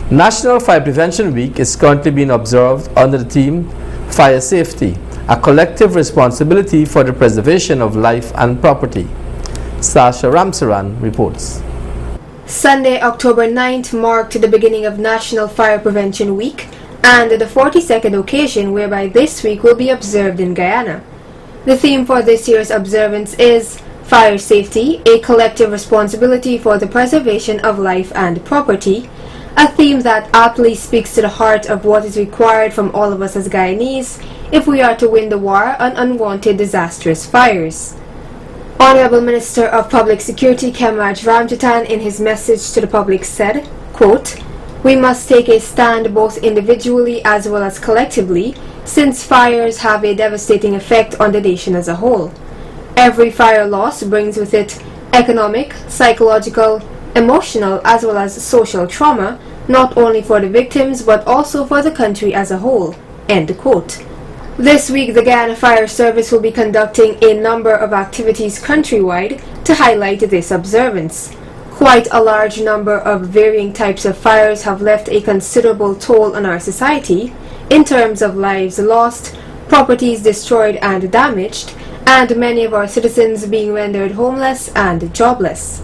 National Fire Prevention Week is currently being observed under the theme Fire Safety, a collective responsibility for the preservation of life and property. Sasha Ramsaran reports. Sunday, October 9th marked the beginning of National Fire Prevention Week and the 42nd occasion whereby this week will be observed in Guyana. The theme for this year's observance is Fire Safety, a collective responsibility for the preservation of life and property, a theme that aptly speaks to the heart of what is required from all of us as Guyanese if we are to win the war on unwanted disastrous fires. Honorable Minister of Public Security Khemraj Ramjatan in his message to the public said, quote, "We must take a stand both individually as well as collectively, since fires have a devastating effect on the nation as a whole. Every fire loss brings with it economic, psychological, emotional as well as social trauma, not only for the victims but also for the country as a whole." End quote. This week, the Guyana Fire Service will be conducting a number of activities countrywide to highlight this observance. Quite a large number of varying types of fires have left a considerable toll on our society in terms of lives lost, properties destroyed and damaged, and many of our citizens being rendered homeless and jobless.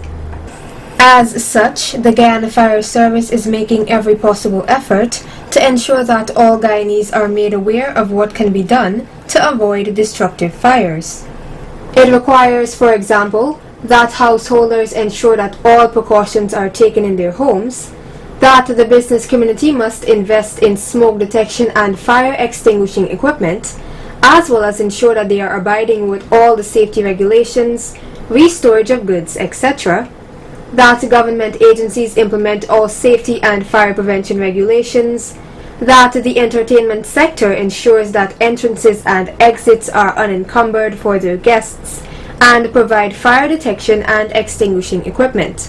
As such, the Guyana Fire Service is making every possible effort to ensure that all Guyanese are made aware of what can be done to avoid destructive fires. It requires, for example, that householders ensure that all precautions are taken in their homes, that the business community must invest in smoke detection and fire extinguishing equipment, as well as ensure that they are abiding with all the safety regulations, re-storage of goods, etc., that government agencies implement all safety and fire prevention regulations, that the entertainment sector ensures that entrances and exits are unencumbered for their guests, and provide fire detection and extinguishing equipment.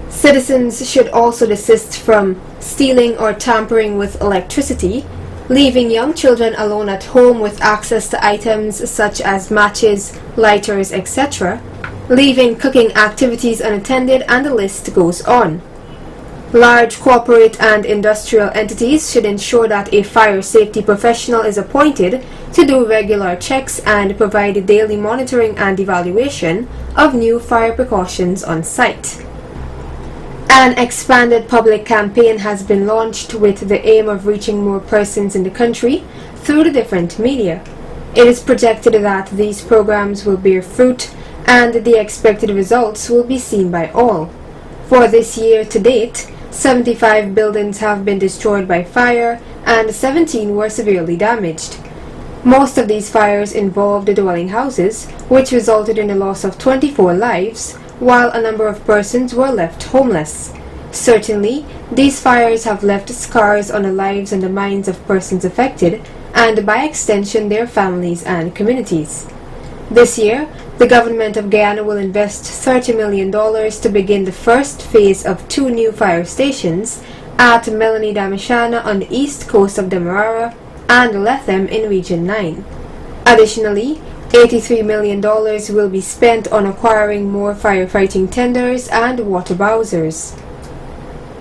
Citizens should also desist from stealing or tampering with electricity, leaving young children alone at home with access to items such as matches, lighters, etc., leaving cooking activities unattended, and the list goes on. Large corporate and industrial entities should ensure that a fire safety professional is appointed to do regular checks and provide daily monitoring and evaluation of new fire precautions on site. An expanded public campaign has been launched with the aim of reaching more persons in the country through the different media. It is projected that these programs will bear fruit and the expected results will be seen by all. For this year to date, 75 buildings have been destroyed by fire and 17 were severely damaged. Most of these fires involved dwelling houses, which resulted in the loss of 24 lives, while a number of persons were left homeless. Certainly, these fires have left scars on the lives and the minds of persons affected, and by extension their families and communities. This year, the government of Guyana will invest $30 million to begin the first phase of 2 new fire stations at Melanie Damashana on the east coast of Demerara and Lethem in Region 9. Additionally, $83 million will be spent on acquiring more firefighting tenders and water bowsers.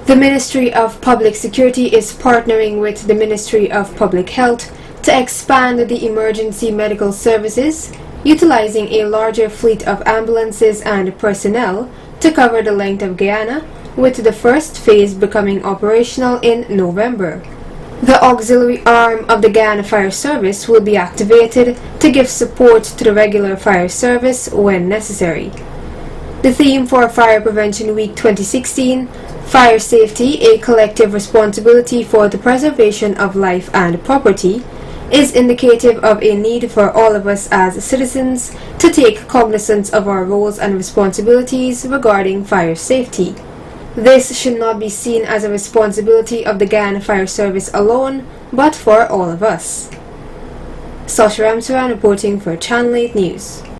The Ministry of Public Security is partnering with the Ministry of Public Health to expand the emergency medical services, utilizing a larger fleet of ambulances and personnel to cover the length of Guyana, with the first phase becoming operational in November. The auxiliary arm of the Guyana Fire Service will be activated to give support to the regular fire service when necessary. The theme for Fire Prevention Week 2016, Fire Safety, a collective responsibility for the preservation of life and property, is indicative of a need for all of us as citizens to take cognizance of our roles and responsibilities regarding fire safety. This should not be seen as a responsibility of the Guyana Fire Service alone, but for all of us. Sasha Ramsaran reporting for Channel 8 News.